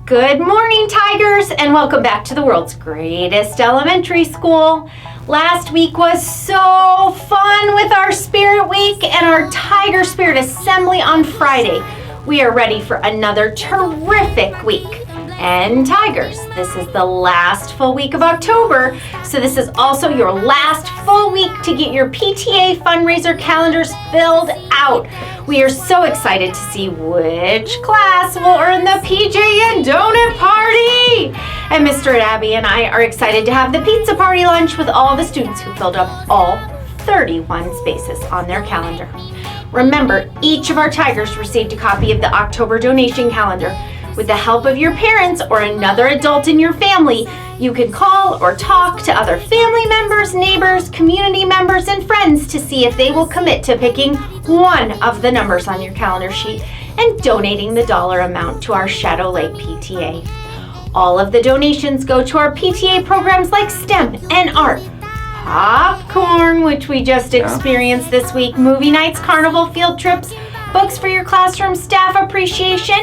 Good morning, Tigers, and welcome back to the world's greatest elementary school. Last week was so fun with our Spirit Week and our Tiger Spirit Assembly on Friday. We are ready for another terrific week. And Tigers, this is the last full week of October, so this is also your last full week to get your PTA fundraiser calendars filled out. We are so excited to see which class will earn the PJ and Donut Party. And Mr. and Abby and I are excited to have the pizza party lunch with all the students who filled up all 31 spaces on their calendar. Remember, each of our Tigers received a copy of the October donation calendar. With the help of your parents or another adult in your family, you can call or talk to other family members, neighbors, community members, and friends to see if they will commit to picking one of the numbers on your calendar sheet and donating the dollar amount to our Shadow Lake PTA. All of the donations go to our PTA programs like STEM and art, popcorn, which we just experienced this week, movie nights, carnival, field trips, books for your classroom staff appreciation,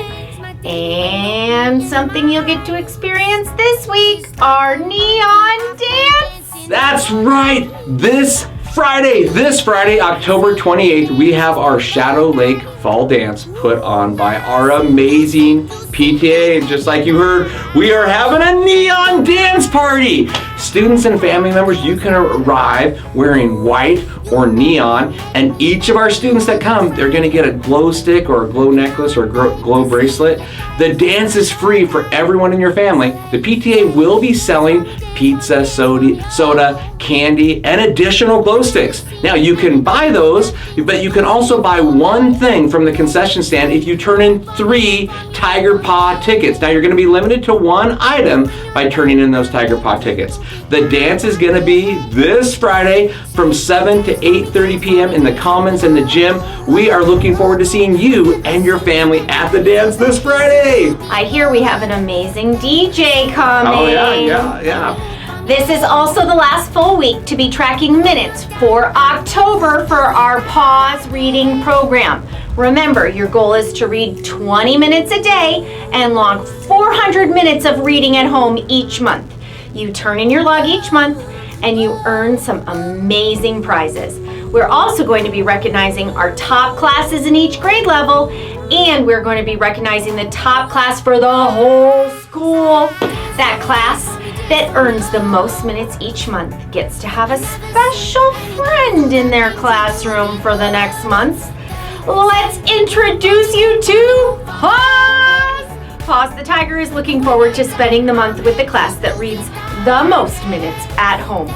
and something you'll get to experience this week, our neon dance. That's right. This Friday, October 28th, we have our Shadow Lake Fall Dance put on by our amazing PTA. And just like you heard, we are having a neon dance party. Students and family members, you can arrive wearing white or neon, and each of our students that come, they're going to get a glow stick or a glow necklace or a glow bracelet. The dance is free for everyone in your family. The PTA will be selling pizza, soda, candy, and additional glow sticks. Now, you can buy those, but you can also buy one thing from the concession stand if you turn in 3 Tiger Paw tickets. Now, you're going to be limited to one item by turning in those Tiger Paw tickets. The dance is going to be this Friday from 7 to 8:30 p.m. in the Commons and the gym. We are looking forward to seeing you and your family at the dance this Friday. I hear we have an amazing DJ coming. Oh, yeah. This is also the last full week to be tracking minutes for October for our Pause Reading program. Remember, your goal is to read 20 minutes a day and log 400 minutes of reading at home each month. You turn in your log each month and you earn some amazing prizes. We're also going to be recognizing our top classes in each grade level, and we're going to be recognizing the top class for the whole school. That class that earns the most minutes each month gets to have a special friend in their classroom for the next month. Let's introduce you to Pause! Pause the Tiger is looking forward to spending the month with the class that reads the most minutes at home.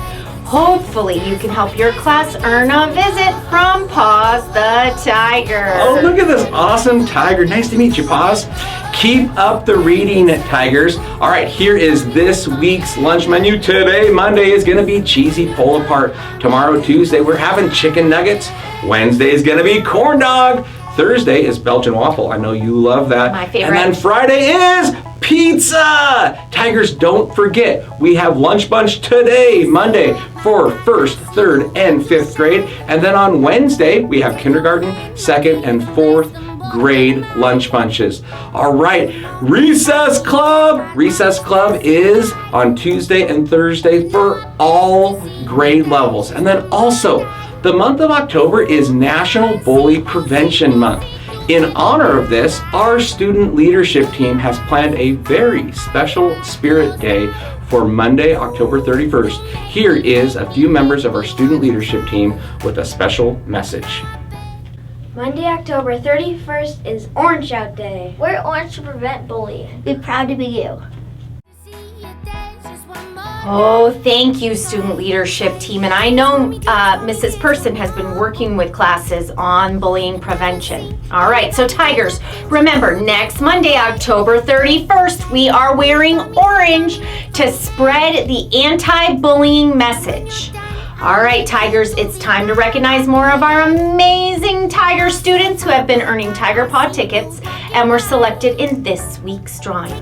Hopefully you can help your class earn a visit from Pause the Tiger. Oh, look at this awesome tiger. Nice to meet you, Pause. Keep up the reading, Tigers. All right, here is this week's lunch menu. Today, Monday, is going to be cheesy pull-apart. Tomorrow, Tuesday, we're having chicken nuggets. Wednesday is going to be corn dog. Thursday is Belgian waffle. I know you love that. My favorite. And then Friday is pizza! Tigers, don't forget, we have lunch bunch today, Monday, for 1st, 3rd, and 5th grade. And then on Wednesday, we have kindergarten, 2nd, and 4th grade lunch bunches. All right, Recess Club. Recess Club is on Tuesday and Thursday for all grade levels. And then also, the month of October is National Bully Prevention Month. In honor of this, our student leadership team has planned a very special Spirit Day for Monday, October 31st. Here is a few members of our student leadership team with a special message. Monday, October 31st is Orange Out Day. Wear orange to prevent bullying. Be proud to be you. Oh, thank you, student leadership team. And I know Mrs. Person has been working with classes on bullying prevention. All right, so Tigers, remember, next Monday, October 31st, we are wearing orange to spread the anti-bullying message. All right, Tigers, it's time to recognize more of our amazing Tiger students who have been earning Tiger Paw tickets and were selected in this week's drawing.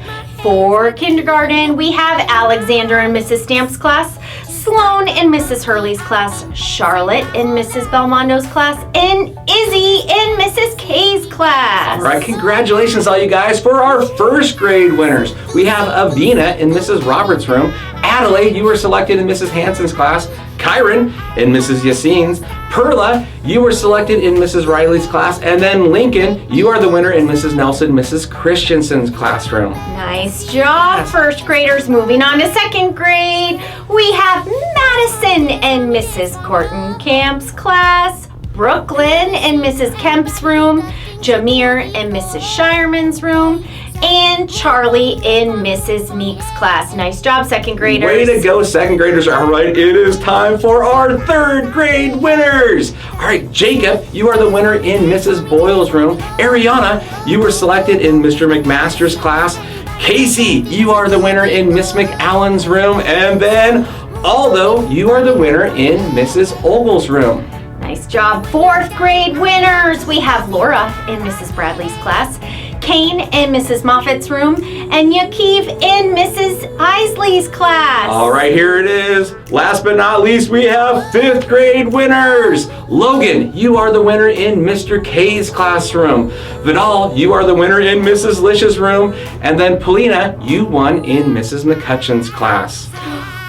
For kindergarten, we have Alexander in Mrs. Stamp's class, Sloan in Mrs. Hurley's class, Charlotte in Mrs. Belmondo's class, and Izzy in Mrs. K's class. All right, congratulations all you guys for our first grade winners. We have Avina in Mrs. Roberts' room, Adelaide, you were selected in Mrs. Hanson's class, Kyron in Mrs. Yassine's, Perla, you were selected in Mrs. Riley's class, and then Lincoln, you are the winner in Mrs. Nelson, Mrs. Christensen's classroom. Nice job, first graders. Moving on to second grade, we have Madison in Mrs. Corton Camp's class, Brooklyn in Mrs. Kemp's room, Jameer in Mrs. Shireman's room, and Charlie in Mrs. Meek's class. Nice job, second graders. Way to go, second graders. All right, it is time for our third grade winners. All right, Jacob, you are the winner in Mrs. Boyle's room. Ariana, you were selected in Mr. McMaster's class. Casey, you are the winner in Miss McAllen's room. And then Aldo, you are the winner in Mrs. Ogle's room. Nice job, fourth grade winners. We have Laura in Mrs. Bradley's class, Kane in Mrs. Moffat's room, and Yakiv in Mrs. Isley's class. All right, here it is. Last but not least, we have fifth grade winners. Logan, you are the winner in Mr. K's classroom. Vidal, you are the winner in Mrs. Lish's room. And then Polina, you won in Mrs. McCutcheon's class.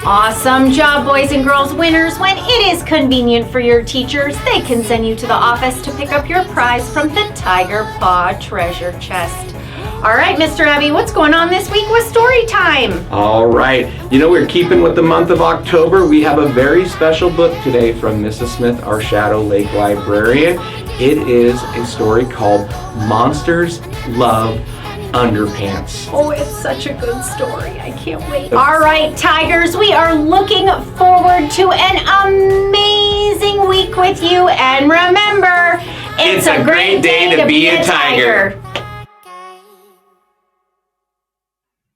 Awesome job, boys and girls winners. When it is convenient for your teachers, they can send you to the office to pick up your prize from the Tiger Paw treasure chest. All right, Mr. Abbey, what's going on this week with story time? All right, we're keeping with the month of October. We have a very special book today from Mrs. Smith, our Shadow Lake librarian. It is a story called Monsters Love Underpants. Oh, it's such a good story. I can't wait. All right, Tigers, we are looking forward to an amazing week with you. And remember, it's a great day to be a Tiger.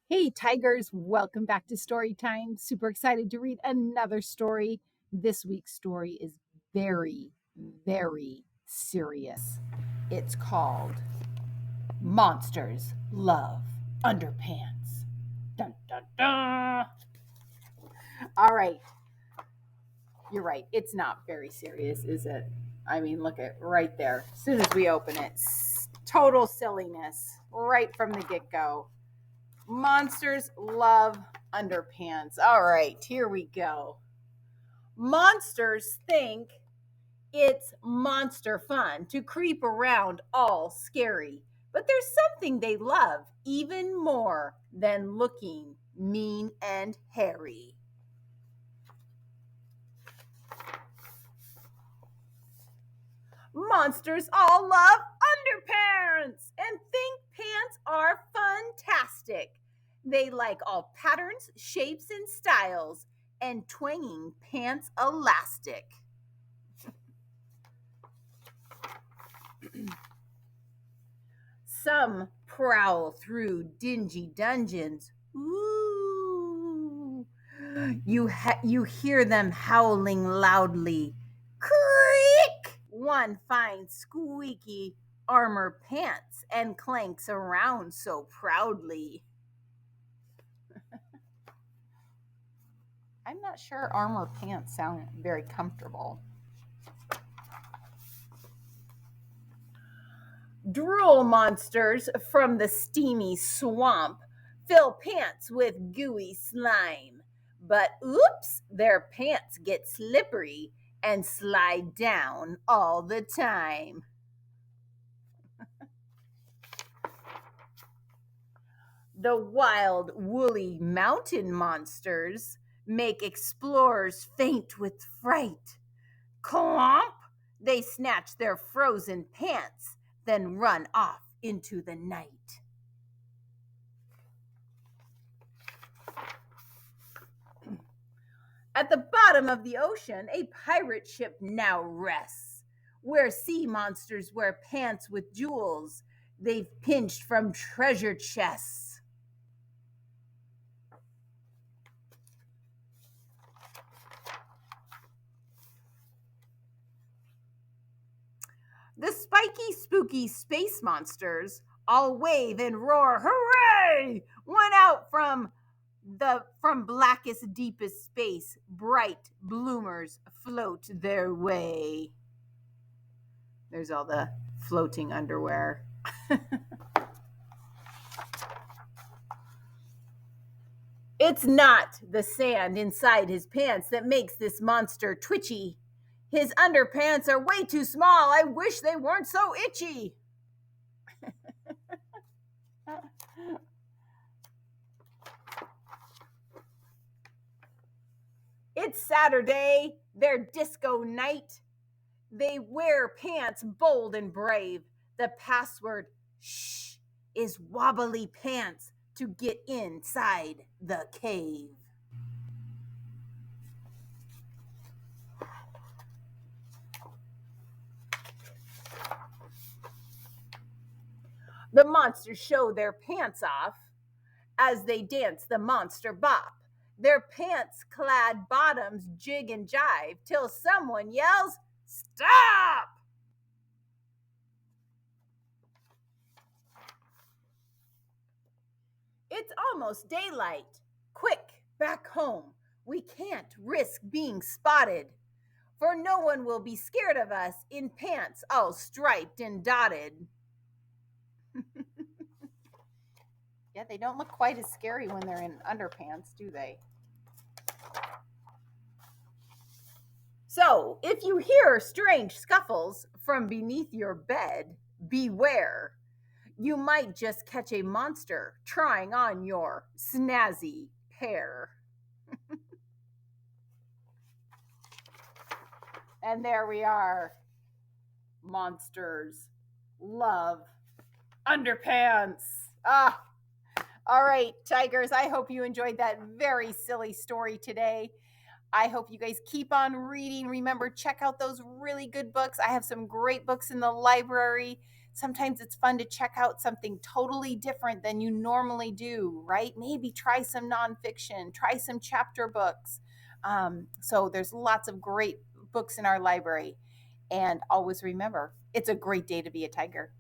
Hey Tigers, welcome back to Story Time. Super excited to read another story. This week's story is very, very serious. It's called Monsters Love Underpants. Dun, dun, dun. All right. You're right. It's not very serious, is it? I mean, look at right there. As soon as we open it, total silliness right from the get-go. Monsters love underpants. All right, here we go. Monsters think it's monster fun to creep around all scary. But there's something they love even more than looking mean and hairy. Monsters all love underpants and think pants are fantastic. They like all patterns, shapes, and styles, and twanging pants elastic. Some prowl through dingy dungeons. Ooh. You hear them howling loudly. Creak! One finds squeaky armor pants and clanks around so proudly. I'm not sure armor pants sound very comfortable. Drool monsters from the steamy swamp fill pants with gooey slime. But oops, their pants get slippery and slide down all the time. The wild, woolly mountain monsters make explorers faint with fright. Clomp! They snatch their frozen pants, then run off into the night. At the bottom of the ocean, a pirate ship now rests, where sea monsters wear pants with jewels they've pinched from treasure chests. The spiky, spooky space monsters all wave and roar, hooray! One out from blackest, deepest space, bright bloomers float their way. There's all the floating underwear. It's not the sand inside his pants that makes this monster twitchy. His underpants are way too small. I wish they weren't so itchy. It's Saturday, their disco night. They wear pants bold and brave. The password, shh, is wobbly pants to get inside the cave. The monsters show their pants off as they dance the monster bop. Their pants-clad bottoms jig and jive till someone yells, "Stop!" It's almost daylight. Quick, back home. We can't risk being spotted, for no one will be scared of us in pants all striped and dotted. Yeah, they don't look quite as scary when they're in underpants, do they? So, if you hear strange scuffles from beneath your bed, beware. You might just catch a monster trying on your snazzy hair. And there we are. Monsters love underpants. All right, Tigers, I hope you enjoyed that very silly story today. I hope you guys keep on reading. Remember, check out those really good books. I have some great books in the library. Sometimes it's fun to check out something totally different than you normally do, right? Maybe try some nonfiction, try some chapter books. So there's lots of great books in our library. And always remember, it's a great day to be a tiger.